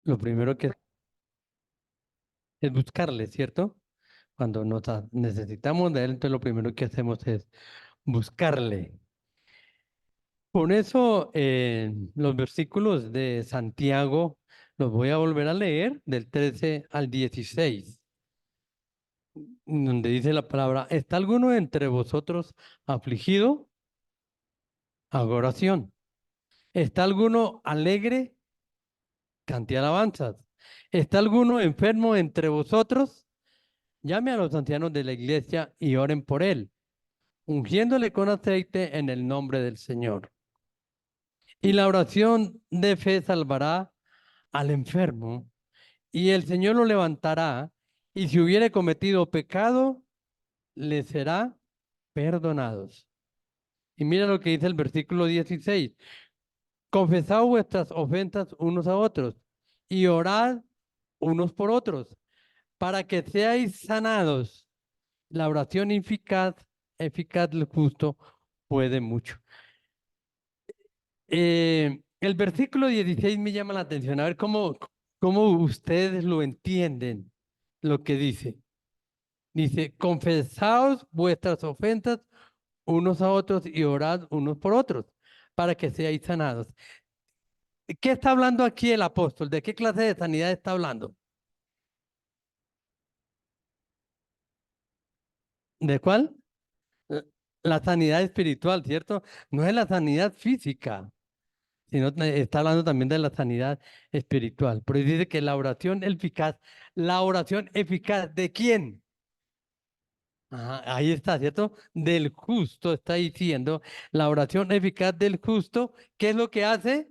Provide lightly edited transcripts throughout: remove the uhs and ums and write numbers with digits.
Lo primero que es buscarle, ¿cierto? Cuando necesitamos de él, entonces lo primero que hacemos es buscarle. Con eso, los versículos de Santiago los voy a volver a leer del 13 al 16, donde dice la palabra: ¿está alguno entre vosotros afligido? Haga oración. ¿Está alguno alegre? Cante alabanzas. ¿Está alguno enfermo entre vosotros? Llame a los ancianos de la iglesia y oren por él, ungiéndole con aceite en el nombre del Señor. Y la oración de fe salvará al enfermo, y el Señor lo levantará, y si hubiere cometido pecado, le será perdonados. Y mira lo que dice el versículo 16: confesad vuestras ofensas unos a otros, y orad unos por otros, para que seáis sanados. La oración eficaz del justo puede mucho. El versículo 16 me llama la atención. A ver cómo ustedes lo entienden, lo que dice. Dice: confesaos vuestras ofensas unos a otros y orad unos por otros, para que seáis sanados. ¿Qué está hablando aquí el apóstol? ¿De qué clase de sanidad está hablando? ¿De cuál? La la sanidad espiritual, ¿cierto? No es la sanidad física, sino está hablando también de la sanidad espiritual. Pero dice que la oración eficaz, ¿de quién? Ajá, ahí está, ¿cierto? Del justo, está diciendo, la oración eficaz del justo, ¿qué es lo que hace?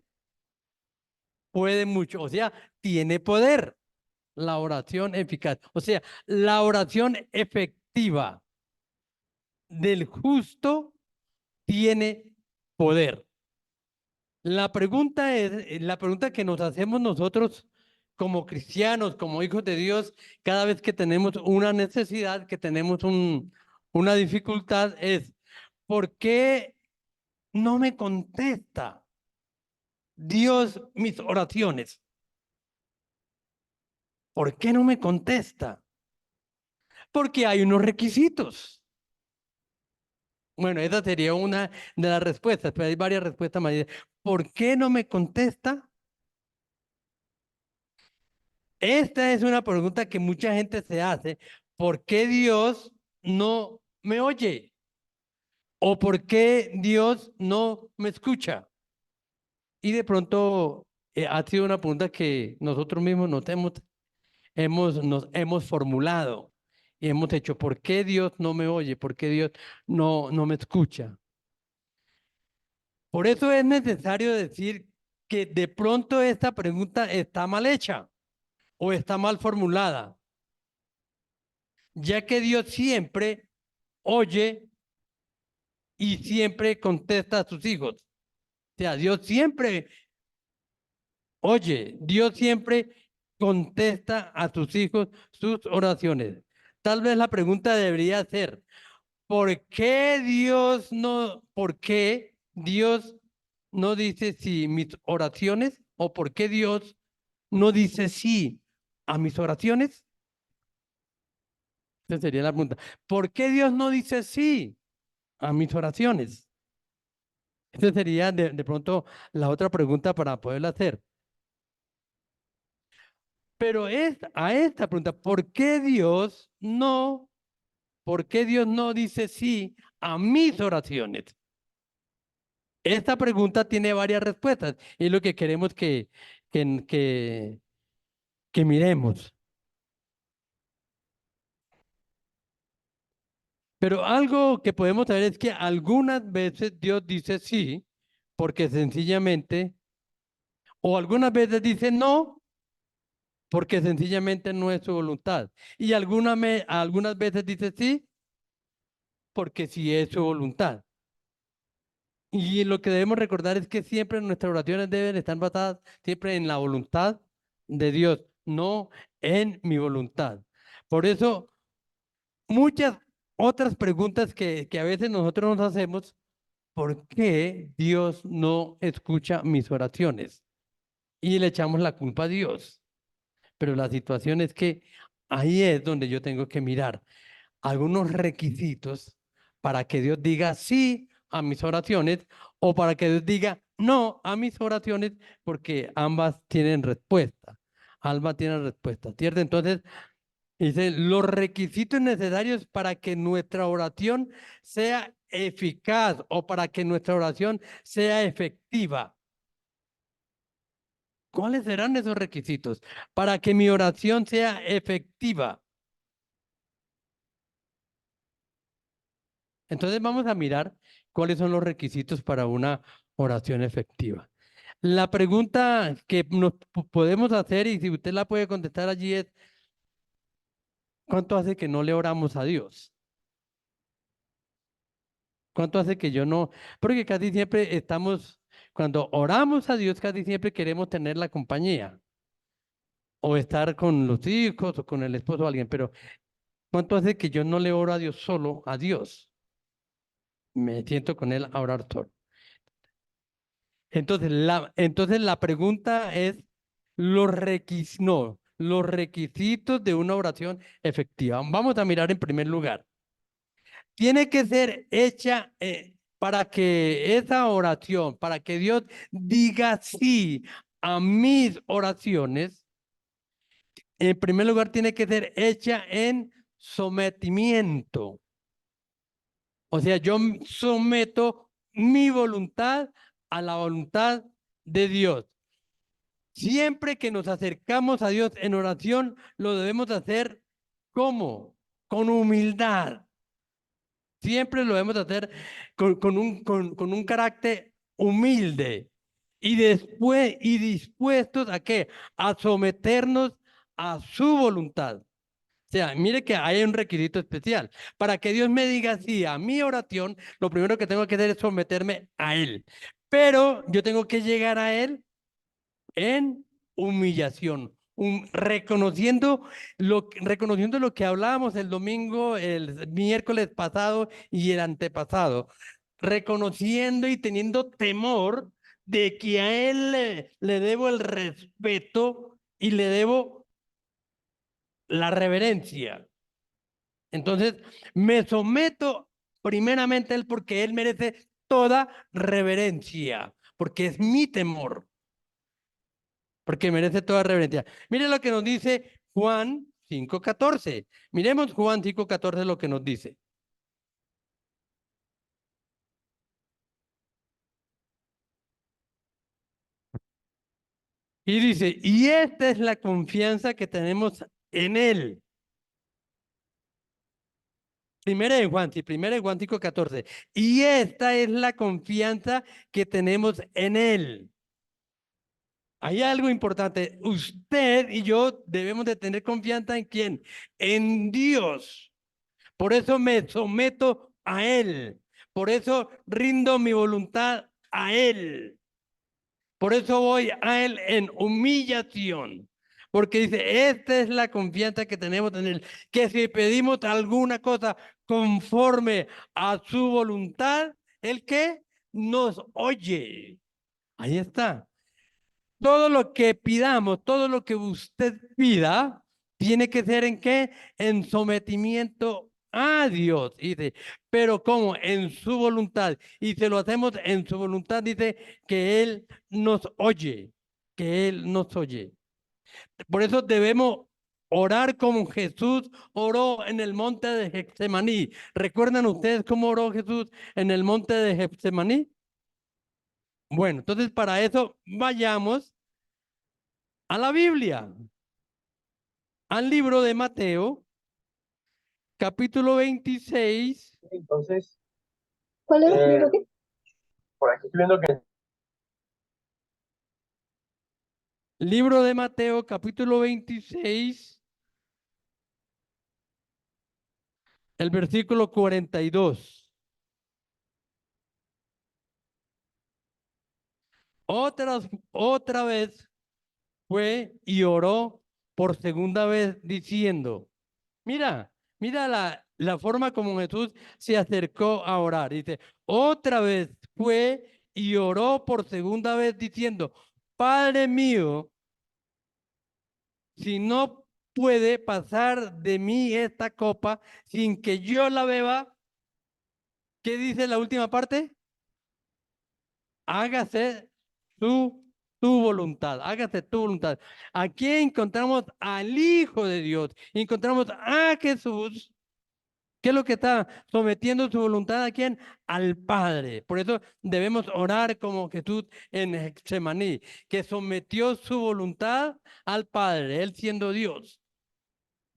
Puede mucho, o sea, tiene poder. La oración eficaz, o sea, la oración efectiva del justo tiene poder. La pregunta que nos hacemos nosotros como cristianos, como hijos de Dios, cada vez que tenemos una necesidad, que tenemos una dificultad, es: ¿por qué no me contesta Dios mis oraciones? ¿Por qué no me contesta? Porque hay unos requisitos. Bueno, esa sería una de las respuestas, pero hay varias respuestas más. ¿Por qué no me contesta? Esta es una pregunta que mucha gente se hace. ¿Por qué Dios no me oye? ¿O por qué Dios no me escucha? Y de pronto ha sido una pregunta que nosotros mismos nos hemos formulado y hemos hecho: ¿por qué Dios no me oye? ¿Por qué Dios no me escucha? Por eso es necesario decir que de pronto esta pregunta está mal hecha o está mal formulada, ya que Dios siempre oye y siempre contesta a sus hijos. O sea, Dios siempre oye, Dios siempre contesta a sus hijos sus oraciones. Tal vez la pregunta debería ser: por qué Dios no dice sí mis oraciones? ¿O por qué Dios no dice sí a mis oraciones? Esa sería la pregunta. ¿Por qué Dios no dice sí a mis oraciones? Esa sería de pronto la otra pregunta para poderla hacer. Pero a esta pregunta: por qué Dios no dice sí a mis oraciones? Esta pregunta tiene varias respuestas y es lo que queremos que, que, que miremos. Pero algo que podemos saber es que algunas veces Dios dice sí, porque sencillamente, o algunas veces dice no, porque sencillamente no es su voluntad. Y algunas veces dice sí, porque sí es su voluntad. Y lo que debemos recordar es que siempre nuestras oraciones deben estar basadas siempre en la voluntad de Dios, no en mi voluntad. Por eso, muchas otras preguntas que a veces nosotros nos hacemos: ¿por qué Dios no escucha mis oraciones? Y le echamos la culpa a Dios. Pero la situación es que ahí es donde yo tengo que mirar algunos requisitos para que Dios diga sí a mis oraciones o para que Dios diga no a mis oraciones, porque ambas tienen respuesta. Ambas tienen respuesta, ¿cierto? Entonces, dice, los requisitos necesarios para que nuestra oración sea eficaz o para que nuestra oración sea efectiva. ¿Cuáles serán esos requisitos para que mi oración sea efectiva? Entonces vamos a mirar cuáles son los requisitos para una oración efectiva. La pregunta que nos podemos hacer, y si usted la puede contestar allí, es, ¿cuánto hace que no le oramos a Dios? ¿Cuánto hace que yo no? Porque casi siempre estamos, cuando oramos a Dios, casi siempre queremos tener la compañía o estar con los hijos o con el esposo o alguien, pero ¿cuánto hace que yo no le oro a Dios solo, a Dios? Me siento con Él a orar solo. Entonces la pregunta es los requisitos de una oración efectiva. Vamos a mirar en primer lugar. Tiene que ser hecha para que esa oración, para que Dios diga sí a mis oraciones, en primer lugar tiene que ser hecha en sometimiento. O sea, yo someto mi voluntad a la voluntad de Dios. Siempre que nos acercamos a Dios en oración, lo debemos hacer ¿cómo? Con humildad. Siempre lo debemos hacer con un carácter humilde y después y dispuestos a qué? A someternos a su voluntad. O sea, mire que hay un requisito especial. Para que Dios me diga sí a mi oración, lo primero que tengo que hacer es someterme a Él. Pero yo tengo que llegar a Él en humillación, reconociendo lo que hablábamos el domingo, el miércoles pasado y el antepasado, reconociendo y teniendo temor de que a Él le debo el respeto y le debo la reverencia. Entonces, me someto primeramente a Él porque Él merece toda reverencia, porque es mi temor, porque merece toda reverencia. Mire lo que nos dice Juan 5:14. Miremos Juan 5:14 lo que nos dice. Y dice, y esta es la confianza que tenemos en Él. Primera de Juan 5:14. Y esta es la confianza que tenemos en Él. Hay algo importante. Usted y yo debemos de tener confianza en quién? En Dios. Por eso me someto a Él. Por eso rindo mi voluntad a Él. Por eso voy a Él en humillación. Porque dice, esta es la confianza que tenemos en Él. Que si pedimos alguna cosa conforme a su voluntad, ¿el qué? Nos oye. Ahí está. Todo lo que pidamos, todo lo que usted pida, tiene que ser en qué? En sometimiento a Dios. Dice, pero como en su voluntad. Y se lo hacemos en su voluntad, dice que Él nos oye, que Él nos oye. Por eso debemos orar como Jesús oró en el monte de Getsemaní. ¿Recuerdan ustedes cómo oró Jesús en el monte de Getsemaní? Bueno, entonces para eso vayamos a la Biblia, al libro de Mateo, capítulo 26. Entonces, ¿Cuál es el libro que? por aquí estoy viendo que Libro de Mateo, capítulo 26, el versículo 42. Otra vez fue y oró por segunda vez diciendo, mira la forma como Jesús se acercó a orar. Dice, otra vez fue y oró por segunda vez diciendo, Padre mío, si no puede pasar de mí esta copa sin que yo la beba, ¿qué dice la última parte? Hágase tu voluntad, hágase tu voluntad. Aquí encontramos al Hijo de Dios, encontramos a Jesús. ¿Qué es lo que está sometiendo su voluntad a quién? Al Padre. Por eso debemos orar como Jesús en Getsemaní, que sometió su voluntad al Padre, Él siendo Dios.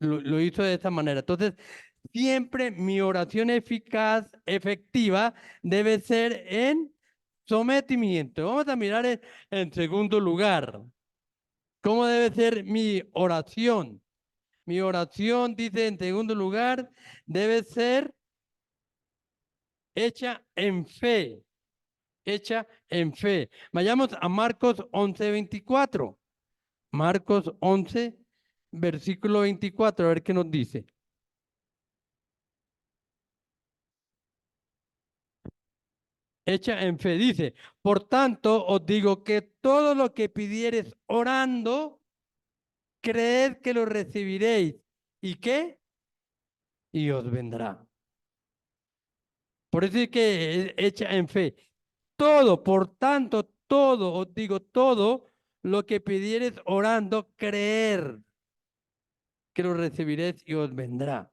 Lo hizo de esta manera. Entonces, siempre mi oración eficaz, efectiva, debe ser en sometimiento. Vamos a mirar en segundo lugar. ¿Cómo debe ser mi oración? Mi oración, dice en segundo lugar, debe ser hecha en fe, hecha en fe. Vayamos a Marcos 11:24. Marcos 11, versículo 24, a ver qué nos dice. Hecha en fe, dice, por tanto os digo que todo lo que pidiereis orando, creed que lo recibiréis. ¿Y qué? Y os vendrá. Por eso es que es hecha en fe. Todo, por tanto, todo, os digo, todo lo que pidiereis orando, creer que lo recibiréis y os vendrá.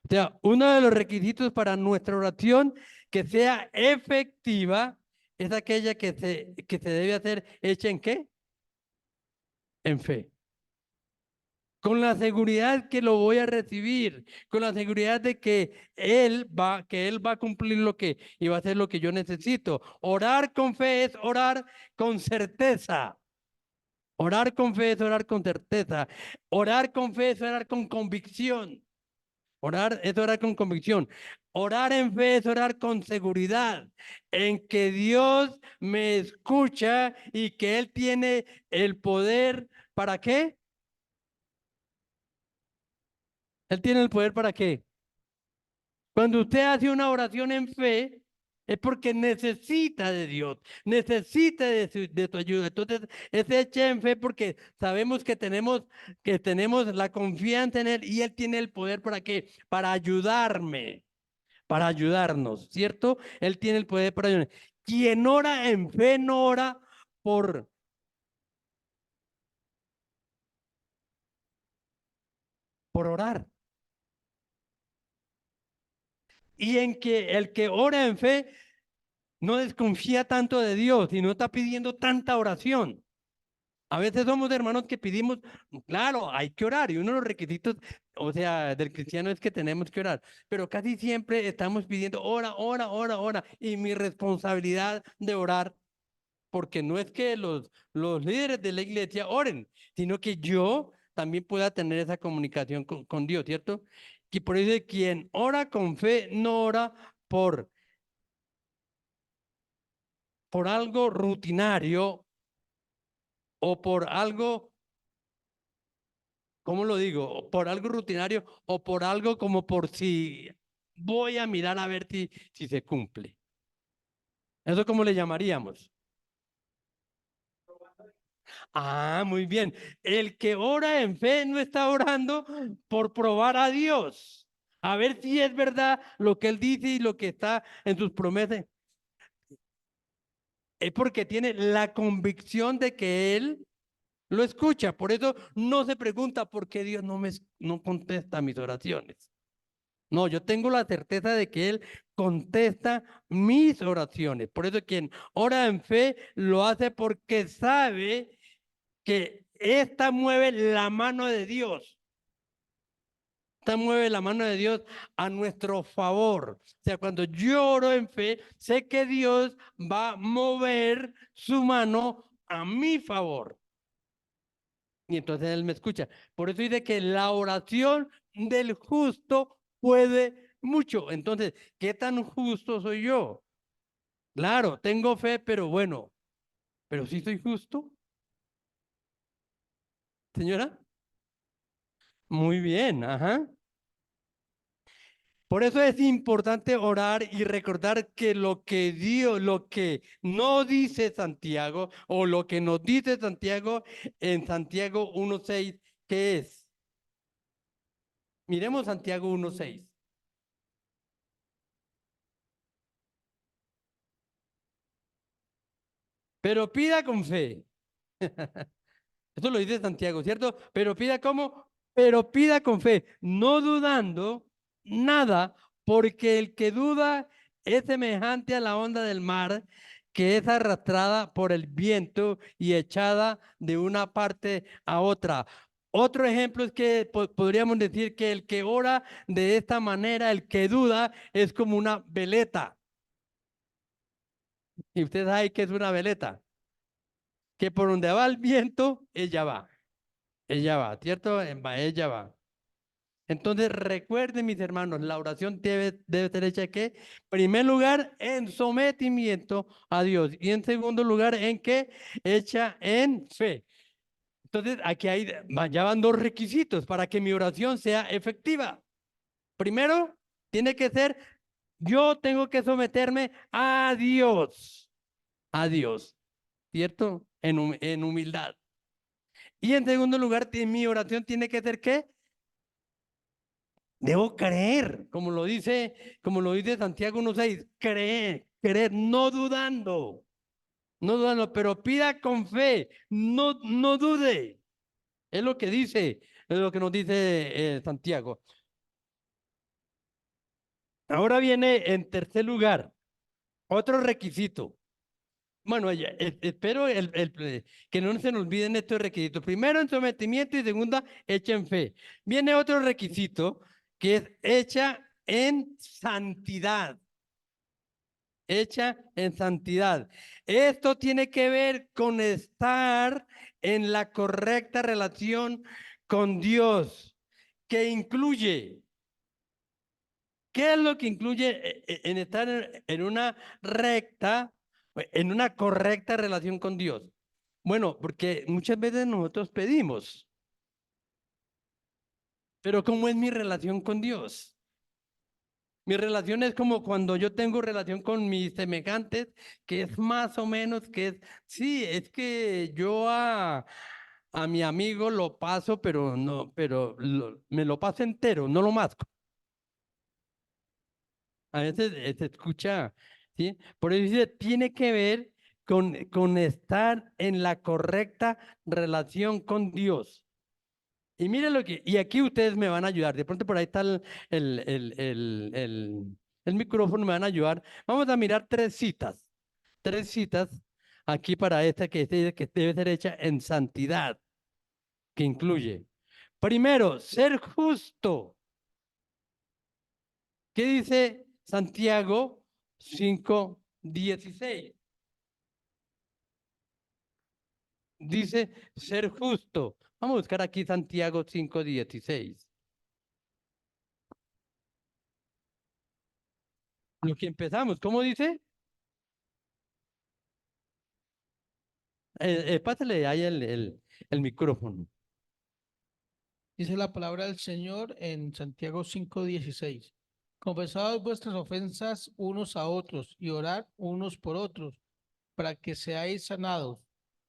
O sea, uno de los requisitos para nuestra oración que sea efectiva es aquella que se debe hacer hecha en ¿qué? En fe. Con la seguridad que lo voy a recibir, con la seguridad de que él va a cumplir lo que y va a hacer lo que yo necesito. Orar con fe es orar con certeza. Orar con fe es orar con certeza. Orar con fe es orar con convicción. Orar es orar con convicción. Orar en fe es orar con seguridad en que Dios me escucha y que Él tiene el poder. ¿Para qué? Él tiene el poder ¿para qué? Cuando usted hace una oración en fe, es porque necesita de Dios, necesita de tu ayuda. Entonces, es hecha en fe porque sabemos que tenemos la confianza en Él y Él tiene el poder ¿para qué? Para ayudarme, para ayudarnos, ¿cierto? Él tiene el poder para ayudarnos. Quien ora en fe no ora por, por orar. Y en que el que ora en fe no desconfía tanto de Dios y no está pidiendo tanta oración. A veces somos hermanos que pedimos, claro, hay que orar y uno de los requisitos, o sea, del cristiano es que tenemos que orar, pero casi siempre estamos pidiendo ora, ora, ora, ora. Y mi responsabilidad de orar, porque no es que los líderes de la iglesia oren, sino que yo también pueda tener esa comunicación con Dios, ¿cierto? Y por eso quien ora con fe no ora por algo rutinario o por algo, ¿cómo lo digo? Por algo rutinario o por algo como por si voy a mirar a ver si se cumple. ¿Eso cómo le llamaríamos? Ah, muy bien. El que ora en fe no está orando por probar a Dios. A ver si es verdad lo que él dice y lo que está en sus promesas. Es porque tiene la convicción de que él lo escucha. Por eso no se pregunta por qué Dios no contesta mis oraciones. No, yo tengo la certeza de que Él contesta mis oraciones. Por eso quien ora en fe lo hace porque sabe que esta mueve la mano de Dios. Esta mueve la mano de Dios a nuestro favor. O sea, cuando yo oro en fe, sé que Dios va a mover su mano a mi favor. Y entonces Él me escucha. Por eso dice que la oración del justo puede mucho. Entonces, ¿qué tan justo soy yo? Claro, tengo fe, pero bueno, pero sí soy justo, señora. Muy bien, ajá. Por eso es importante orar y recordar que lo que Dios, lo que no dice Santiago o lo que nos dice Santiago en Santiago 1:6, ¿qué es? Miremos Santiago 1:6. Pero pida con fe. Esto lo dice Santiago, ¿cierto? Pero pida ¿cómo? Pero pida con fe, no dudando nada, porque el que duda es semejante a la onda del mar, que es arrastrada por el viento y echada de una parte a otra. Otro ejemplo es que podríamos decir que el que ora de esta manera, el que duda, es como una veleta. Y usted sabe que es una veleta, que por donde va el viento, ella va, ¿cierto? Ella va. Entonces, recuerden, mis hermanos, la oración debe ser hecha ¿qué? En primer lugar, en sometimiento a Dios. Y en segundo lugar, ¿en qué? Hecha en fe. Entonces, aquí ya van dos requisitos para que mi oración sea efectiva. Primero, tiene que ser, yo tengo que someterme a Dios, ¿cierto? En humildad. Y en segundo lugar, mi oración tiene que ser ¿qué? Debo creer, como lo dice Santiago 1:6, creer, no dudando, pero pida con fe, no dude. Es lo que dice, es lo que nos dice Santiago. Ahora viene en tercer lugar, otro requisito. Bueno, espero que no se nos olviden estos requisitos. Primero en sometimiento y segunda, hecha en fe. Viene otro requisito que es hecha en santidad. Hecha en santidad. Esto tiene que ver con estar en la correcta relación con Dios, que incluye, ¿qué es lo que incluye en estar en una en una correcta relación con Dios? Bueno, porque muchas veces nosotros pedimos, pero ¿cómo es mi relación con Dios? Mi relación es como cuando yo tengo relación con mis semejantes, que es más o menos que es, sí, es que yo a mi amigo lo paso, pero no, me lo paso entero, no lo masco. A veces se escucha, ¿sí? Por eso dice, tiene que ver con estar en la correcta relación con Dios. Y miren y aquí ustedes me van a ayudar. De pronto por ahí está el, el, el, el, el micrófono, me van a ayudar. Vamos a mirar tres citas aquí para esta que dice que debe ser hecha en santidad, que incluye, primero, ser justo. ¿Qué dice Santiago 5:16? Dice ser justo. Vamos a buscar aquí Santiago 5:16. Lo que empezamos, ¿cómo dice? Pásale ahí el micrófono. Dice la palabra del Señor en Santiago 5:16. Confesad vuestras ofensas unos a otros y orad unos por otros para que seáis sanados.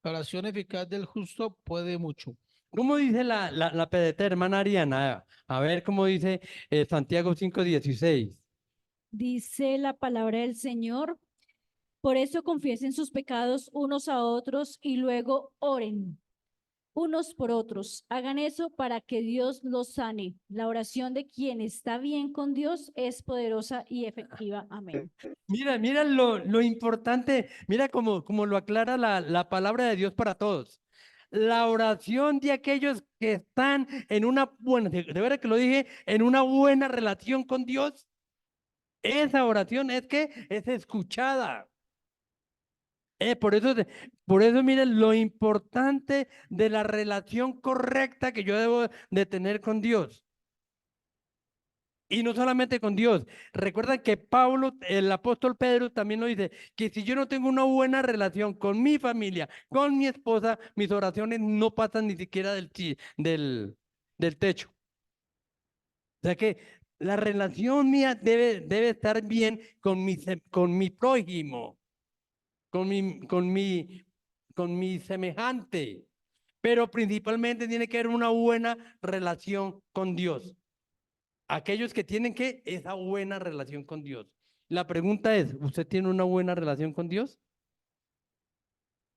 La oración eficaz del justo puede mucho. ¿Cómo dice la pedeta hermana Ariana? A ver cómo dice Santiago 5:16. Dice la palabra del Señor, por eso confiesen sus pecados unos a otros y luego oren unos por otros. Hagan eso para que Dios los sane. La oración de quien está bien con Dios es poderosa y efectiva. Amén. Mira lo importante, mira cómo lo aclara la palabra de Dios para todos. La oración de aquellos que están en una buena, de verdad que lo dije, en una buena relación con Dios, esa oración es escuchada. Por eso, miren lo importante de la relación correcta que yo debo de tener con Dios. Y no solamente con Dios. Recuerdan que Pablo, el apóstol Pedro, también lo dice, que si yo no tengo una buena relación con mi familia, con mi esposa, mis oraciones no pasan ni siquiera del techo. O sea que la relación mía debe estar bien con mi prójimo, con mi semejante. pero principalmente tiene que haber una buena relación con Dios. Aquellos que tienen que esa buena relación con Dios. La pregunta es, ¿usted tiene una buena relación con Dios?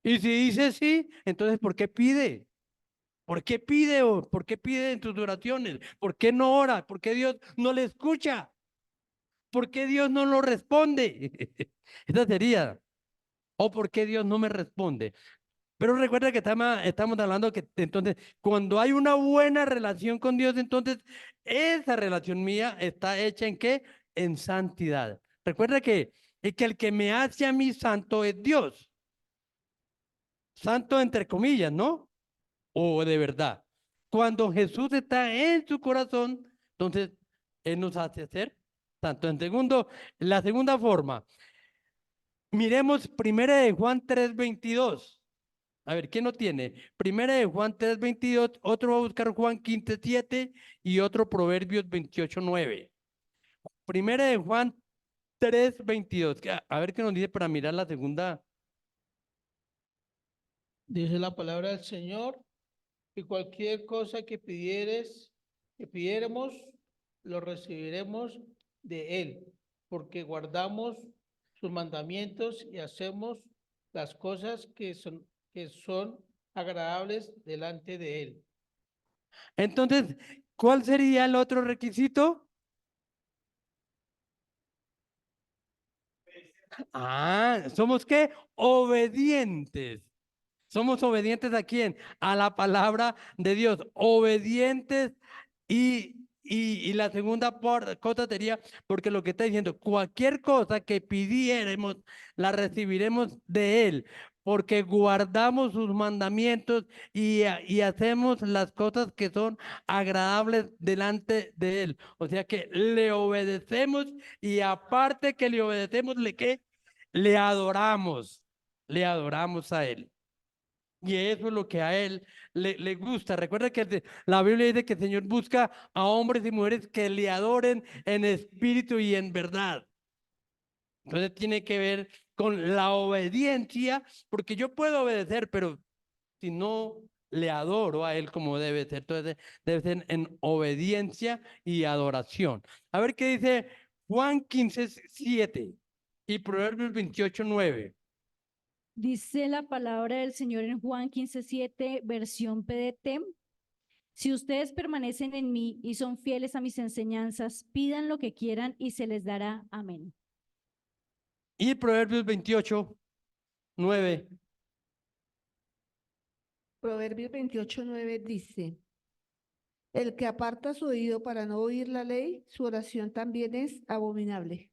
Y si dice sí, entonces ¿por qué pide? ¿Por qué pide? ¿Por qué pide en tus oraciones? ¿Por qué no ora? ¿Por qué Dios no le escucha? ¿Por qué Dios no lo responde? Esa sería. ¿O por qué Dios no me responde? Pero recuerda que estamos hablando que entonces cuando hay una buena relación con Dios, entonces esa relación mía está hecha ¿en qué? En santidad. Recuerda que el que me hace a mí santo es Dios. Santo entre comillas, ¿no? O de verdad. Cuando Jesús está en su corazón, entonces Él nos hace ser santo. La segunda forma, miremos primera de Juan 3:22. A ver, ¿quién no tiene? Primera de Juan 3:22, otro va a buscar Juan 15:7 y otro Proverbios 28:9. Primera de Juan 3:22. A ver qué nos dice para mirar la segunda. Dice la palabra del Señor, y cualquier cosa que pidiéramos, lo recibiremos de Él, porque guardamos sus mandamientos y hacemos las cosas que son agradables delante de Él. Entonces, ¿cuál sería el otro requisito? ¿Somos qué? Obedientes. ¿Somos obedientes a quién? A la palabra de Dios. Obedientes y la segunda cosa sería, porque lo que está diciendo, cualquier cosa que pidiéramos, la recibiremos de Él, porque guardamos sus mandamientos y hacemos las cosas que son agradables delante de Él. O sea que le obedecemos y aparte que le obedecemos, ¿qué? Le adoramos a Él. Y eso es lo que a Él le gusta. Recuerda que la Biblia dice que el Señor busca a hombres y mujeres que le adoren en espíritu y en verdad. Entonces tiene que ver con la obediencia, porque yo puedo obedecer, pero si no le adoro a Él como debe ser, entonces debe ser en obediencia y adoración. A ver qué dice Juan 15:7 y Proverbios 28:9. Dice la palabra del Señor en Juan 15:7, versión PDT. Si ustedes permanecen en mí y son fieles a mis enseñanzas, pidan lo que quieran y se les dará. Amén. Y Proverbios 28:9. Proverbios 28:9 dice, el que aparta su oído para no oír la ley, su oración también es abominable.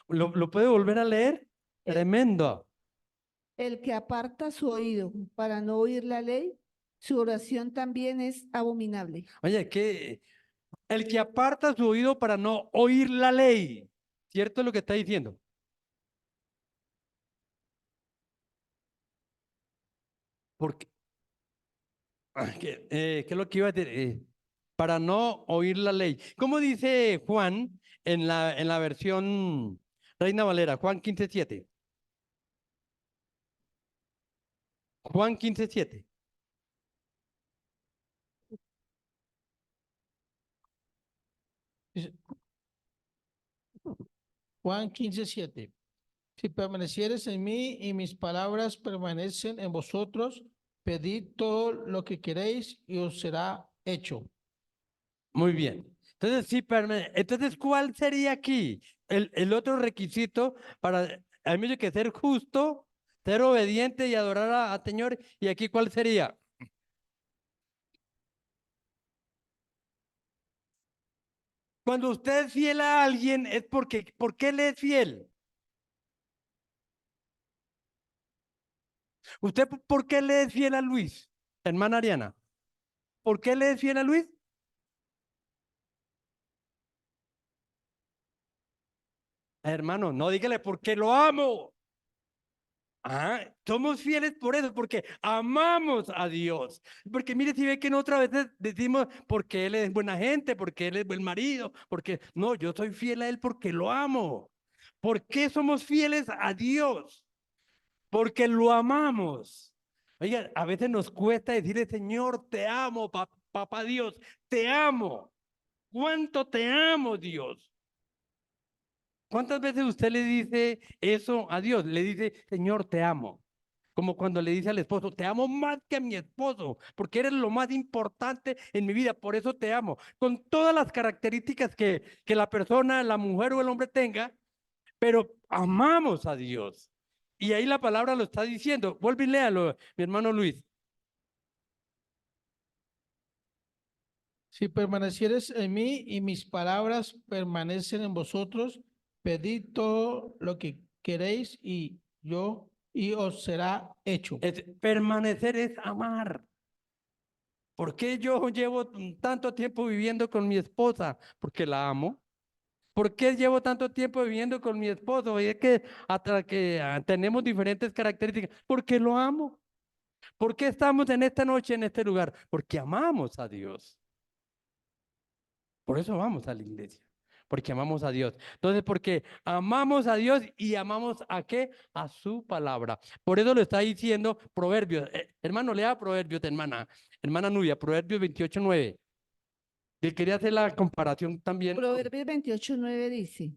¿Lo puede volver a leer? El, Tremendo. el que aparta su oído para no oír la ley, su oración también es abominable. Oye, que el que aparta su oído para no oír la ley, ¿cierto es lo que está diciendo? Porque, ¿qué es lo que iba a decir? Para no oír la ley. ¿Cómo dice Juan en la versión Reina Valera? Juan 15:7. Juan 15:7. Dice, Juan 15:7. Si permanecieres en mí y mis palabras permanecen en vosotros, pedid todo lo que queréis y os será hecho. Muy bien. Entonces, sí, entonces, ¿cuál sería aquí el otro requisito para, al menos que ser justo, ser obediente y adorar al Señor? Y aquí, ¿cuál sería? Cuando usted es fiel a alguien, es porque, ¿por qué le es fiel? ¿Usted por qué le es fiel a Luis, hermana Ariana? ¿Por qué le es fiel a Luis? Hermano, no dígale porque lo amo. Somos fieles por eso, porque amamos a Dios. Porque mire, si ve que otras veces decimos porque Él es buena gente, porque Él es buen marido, porque no, yo soy fiel a Él porque lo amo. ¿Por qué somos fieles a Dios? porque lo amamos. Oiga, a veces nos cuesta decirle, Señor, te amo, papá Dios, te amo. ¿Cuánto te amo, Dios? ¿Cuántas veces usted le dice eso a Dios? Le dice, Señor, te amo. Como cuando le dice al esposo, te amo más que a mi esposo, porque eres lo más importante en mi vida, por eso te amo. Con todas las características que la persona, la mujer o el hombre tenga, pero amamos a Dios. Y ahí la palabra lo está diciendo. Vuelve y léalo, mi hermano Luis. Si permanecieres en mí y mis palabras permanecen en vosotros, pedid todo lo que queréis y os será hecho. Permanecer es amar. ¿Por qué yo llevo tanto tiempo viviendo con mi esposa? Porque la amo. ¿Por qué llevo tanto tiempo viviendo con mi esposo? Y es que hasta que tenemos diferentes características. Porque lo amo. ¿Por qué estamos en esta noche en este lugar? Porque amamos a Dios. Por eso vamos a la iglesia. Porque amamos a Dios. Entonces, porque amamos a Dios y amamos a qué? A su palabra. Por eso lo está diciendo Proverbios. Hermano, lea Proverbios, hermana. Hermana Nubia, Proverbios 28:9. Él quería hacer la comparación también. Proverbios 28:9 dice,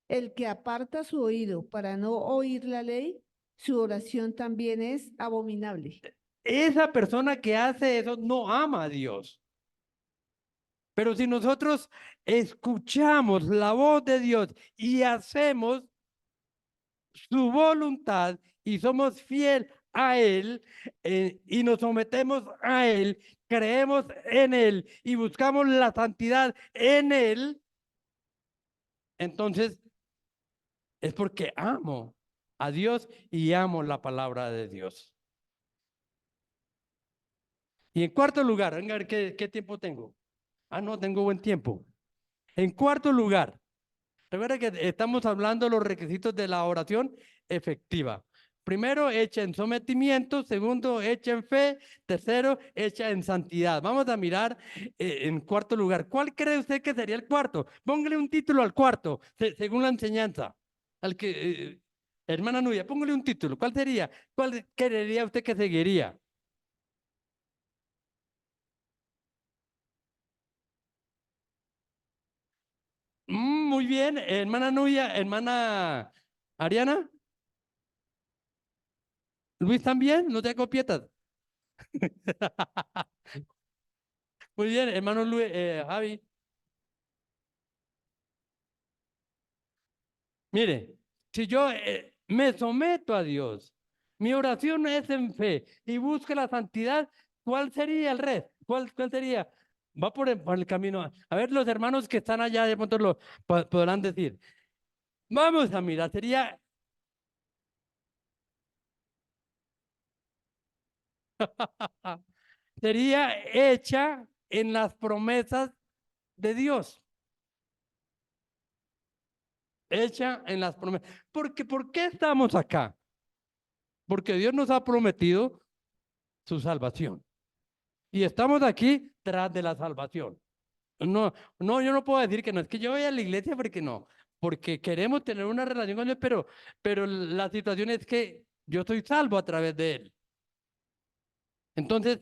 el que aparta su oído para no oír la ley, su oración también es abominable. Esa persona que hace eso no ama a Dios. Pero si nosotros escuchamos la voz de Dios y hacemos su voluntad y somos fiel a Él y nos sometemos a Él, creemos en Él y buscamos la santidad en Él, entonces es porque amo a Dios y amo la palabra de Dios. Y en cuarto lugar, venga a ver qué tiempo tengo. Ah, no, tengo buen tiempo. En cuarto lugar, recuerda que estamos hablando de los requisitos de la oración efectiva. Primero, hecha en sometimiento. Segundo, hecha en fe. Tercero, hecha en santidad. Vamos a mirar en cuarto lugar. ¿Cuál cree usted que sería el cuarto? Póngale un título al cuarto, según la enseñanza. Al que, hermana Nubia, póngale un título. ¿Cuál sería? ¿Cuál querería usted que seguiría? Muy bien, hermana Nubia, hermana Ariana. Luis también, no te copietas. Muy bien, hermano Luis, Javi. Mire, si yo me someto a Dios, mi oración es en fe y busco la santidad, ¿cuál sería el resto? ¿Cuál sería? Va por el camino. A ver, los hermanos que están allá de pronto lo podrán decir. Vamos a mirar, sería hecha en las promesas de Dios. Hecha en las promesas. Porque, ¿por qué estamos acá? Porque Dios nos ha prometido su salvación. Y estamos aquí tras de la salvación. No, no, yo no puedo decir que no, es que yo voy a la iglesia porque no, porque queremos tener una relación con Dios, pero la situación es que yo soy salvo a través de Él. Entonces,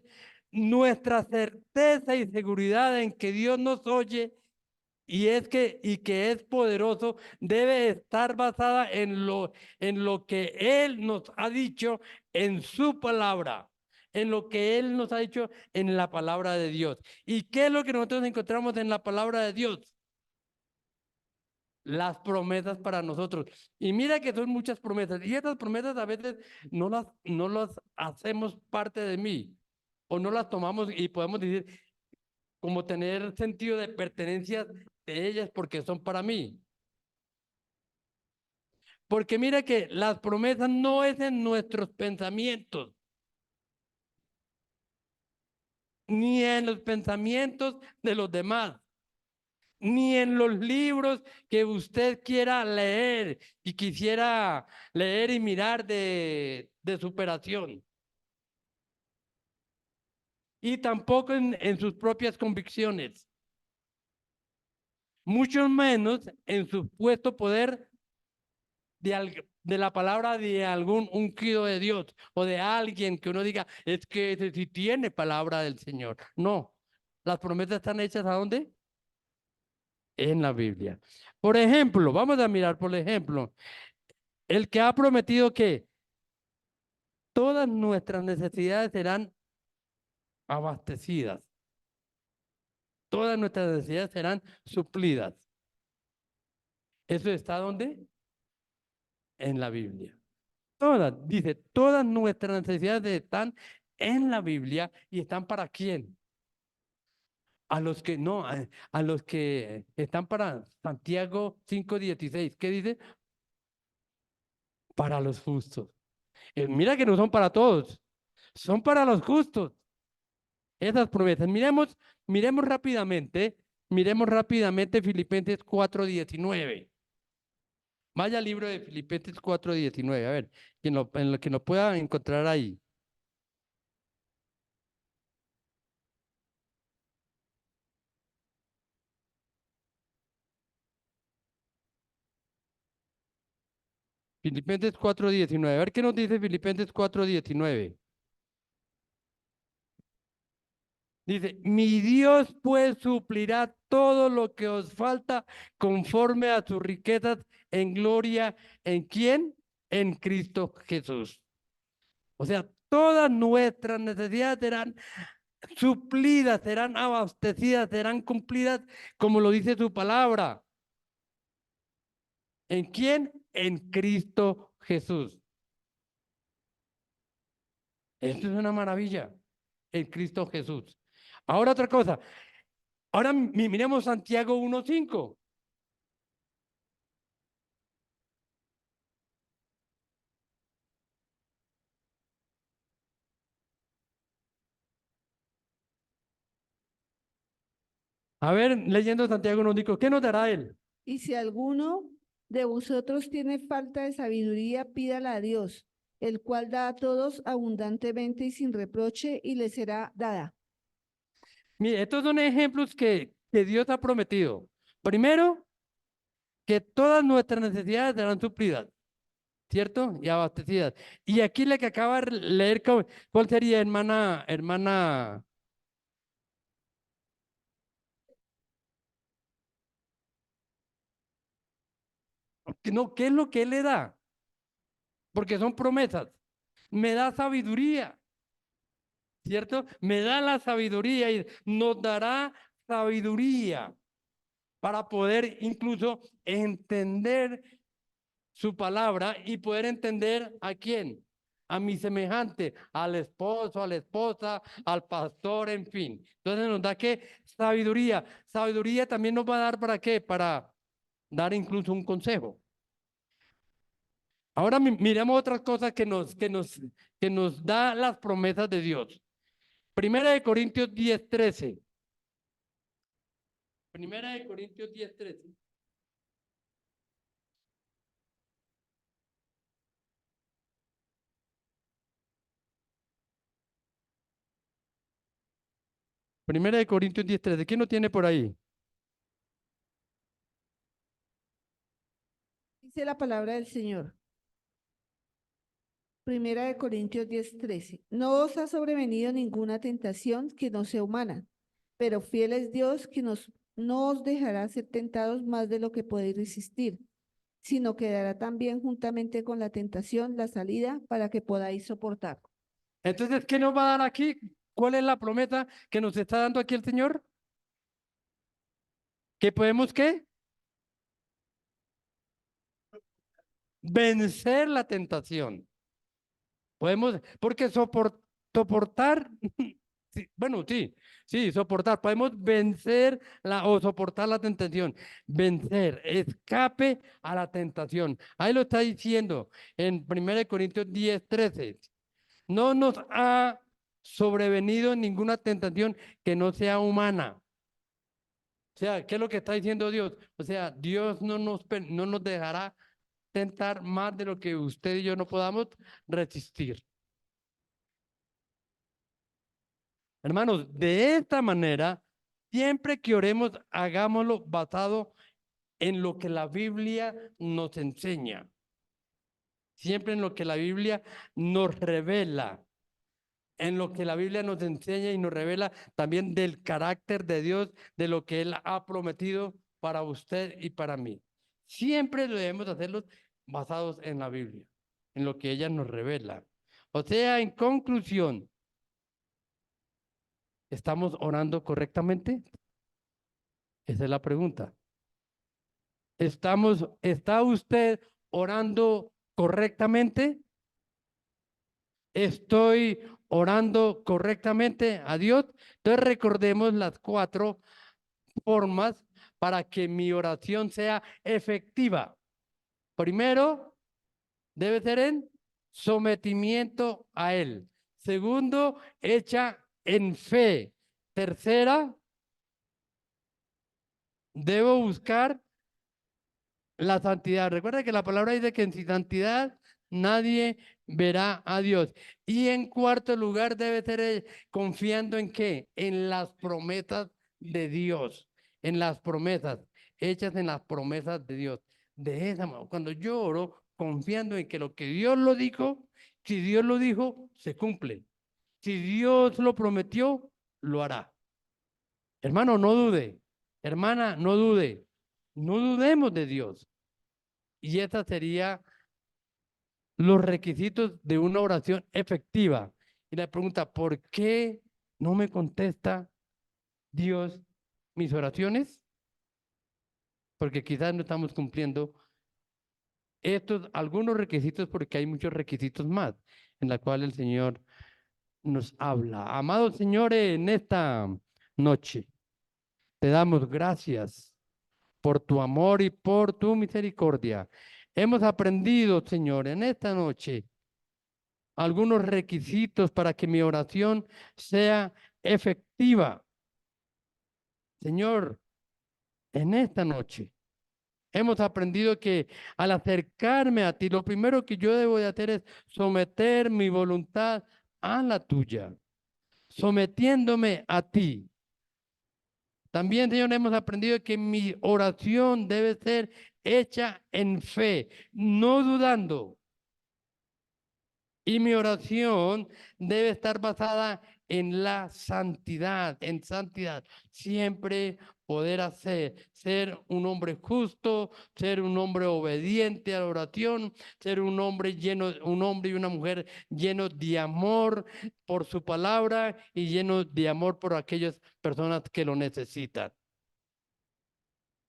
nuestra certeza y seguridad en que Dios nos oye y que es poderoso debe estar basada en lo que Él nos ha dicho en su palabra, en lo que Él nos ha dicho en la palabra de Dios. ¿Y qué es lo que nosotros encontramos en la palabra de Dios? Las promesas para nosotros. Y mira que son muchas promesas. Y estas promesas a veces no las hacemos parte de mí o no las tomamos y podemos decir como tener sentido de pertenencia de ellas porque son para mí. Porque mira que las promesas no es en nuestros pensamientos, ni en los pensamientos de los demás, ni en los libros que usted quiera leer y quisiera leer y mirar de superación. Y tampoco en sus propias convicciones. Mucho menos en su supuesto poder de la palabra de algún ungido de Dios o de alguien que uno diga, es que ese sí tiene palabra del Señor. No, las promesas están hechas ¿a dónde? En la Biblia. Por ejemplo, vamos a mirar, por ejemplo, el que ha prometido que todas nuestras necesidades serán abastecidas. Todas nuestras necesidades serán suplidas. ¿Eso está dónde? En la Biblia. Todas, dice, todas nuestras necesidades están en la Biblia y están para quién. A los que no, a los que están para Santiago 5:16. ¿Qué dice? Para los justos. Mira que no son para todos, son para los justos. Esas promesas. Miremos rápidamente Filipenses 4:19. Vaya al libro de Filipenses 4:19. A ver, en lo que lo pueda encontrar ahí. Filipenses 4:19. A ver qué nos dice Filipenses 4:19. Dice, mi Dios pues suplirá todo lo que os falta conforme a sus riquezas en gloria. ¿En quién? En Cristo Jesús. O sea, todas nuestras necesidades serán suplidas, serán abastecidas, serán cumplidas como lo dice su palabra. ¿En quién? En Cristo Jesús. Esto es una maravilla. En Cristo Jesús. Ahora otra cosa. Ahora miremos Santiago 1:5. A ver, leyendo Santiago 1:5, ¿qué nos dará él? Y si alguno de vosotros tiene falta de sabiduría, pídala a Dios, el cual da a todos abundantemente y sin reproche, y le será dada. Mire, estos son ejemplos que Dios ha prometido. Primero, que todas nuestras necesidades serán suplidas, ¿cierto? Y abastecidas. Y aquí la que acaba de leer, ¿cuál sería, hermana? No, ¿qué es lo que él le da? Porque son promesas. Me da sabiduría, ¿cierto? Me da la sabiduría y nos dará sabiduría para poder incluso entender su palabra y poder entender a quién, a mi semejante, al esposo, a la esposa, al pastor, en fin. Entonces nos da que sabiduría. Sabiduría también nos va a dar para qué, para dar incluso un consejo. Ahora miremos otras cosas que nos da las promesas de Dios. Primera de Corintios 10:13. Primera de Corintios 10:13. Primera de Corintios 10:13. ¿Quién lo tiene por ahí? Dice la palabra del Señor. Primera de Corintios 10:13. No os ha sobrevenido ninguna tentación que no sea humana, pero fiel es Dios que no os dejará ser tentados más de lo que podéis resistir, sino que dará también juntamente con la tentación la salida para que podáis soportar. Entonces, ¿qué nos va a dar aquí? ¿Cuál es la promesa que nos está dando aquí el Señor? ¿Que podemos qué? Vencer la tentación. Podemos, porque soportar, sí, bueno, sí, soportar. Podemos vencer o soportar la tentación. Vencer, escape a la tentación. Ahí lo está diciendo en 1 Corintios 10:13. No nos ha sobrevenido ninguna tentación que no sea humana. O sea, ¿qué es lo que está diciendo Dios? O sea, Dios no nos dejará tentar más de lo que usted y yo no podamos resistir. Hermanos, de esta manera, siempre que oremos, hagámoslo basado en lo que la Biblia nos enseña. siempre en lo que la Biblia nos revela, en lo que la Biblia nos enseña y nos revela también del carácter de Dios, de lo que Él ha prometido para usted y para mí. Siempre debemos hacerlos basados en la Biblia, en lo que ella nos revela. O sea, en conclusión, ¿estamos orando correctamente? Esa es la pregunta. ¿Está usted orando correctamente? ¿Estoy orando correctamente a Dios? Entonces recordemos las 4 formas para que mi oración sea efectiva. Primero, debe ser en sometimiento a Él. Segundo, hecha en fe. Tercera, debo buscar la santidad. Recuerda que la palabra dice que en sin santidad nadie verá a Dios. Y en cuarto lugar debe ser confiando en qué? En las promesas de Dios, en las promesas, hechas en las promesas de Dios. De esa manera, cuando yo oro, confiando en que lo que Dios lo dijo, si Dios lo dijo, se cumple. Si Dios lo prometió, lo hará. Hermano, no dude. Hermana, no dude. No dudemos de Dios. Y estos serían los requisitos de una oración efectiva. Y la pregunta, ¿por qué no me contesta Dios mis oraciones? Porque quizás no estamos cumpliendo algunos requisitos, porque hay muchos requisitos más en la cual el Señor nos habla. Amados señores, en esta noche te damos gracias por tu amor y por tu misericordia. Hemos aprendido, Señor, en esta noche algunos requisitos para que mi oración sea efectiva. Señor, en esta noche hemos aprendido que al acercarme a ti, lo primero que yo debo de hacer es someter mi voluntad a la tuya, sometiéndome a ti. También, Señor, hemos aprendido que mi oración debe ser hecha en fe, no dudando. Y mi oración debe estar basada en la santidad, en santidad. Siempre poder ser un hombre justo, ser un hombre obediente a la oración, ser un hombre y una mujer llenos de amor por su palabra y llenos de amor por aquellas personas que lo necesitan.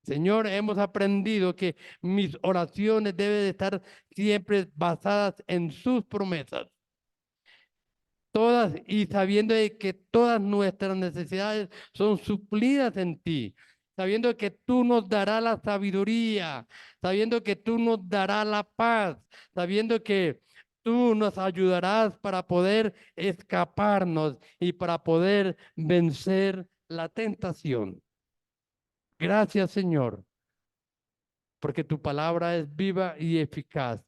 Señor, hemos aprendido que mis oraciones deben de estar siempre basadas en sus promesas. Todas y sabiendo de que todas nuestras necesidades son suplidas en ti, sabiendo que tú nos darás la sabiduría, sabiendo que tú nos darás la paz, sabiendo que tú nos ayudarás para poder escaparnos y para poder vencer la tentación. Gracias, Señor, porque tu palabra es viva y eficaz.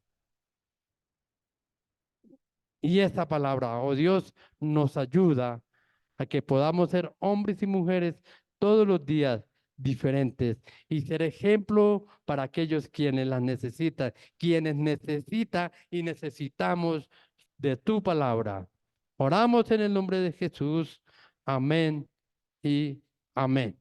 Y esta palabra, oh Dios, nos ayuda a que podamos ser hombres y mujeres todos los días diferentes y ser ejemplo para aquellos quienes las necesitan, quienes necesitan y necesitamos de tu palabra. Oramos en el nombre de Jesús. Amén y amén.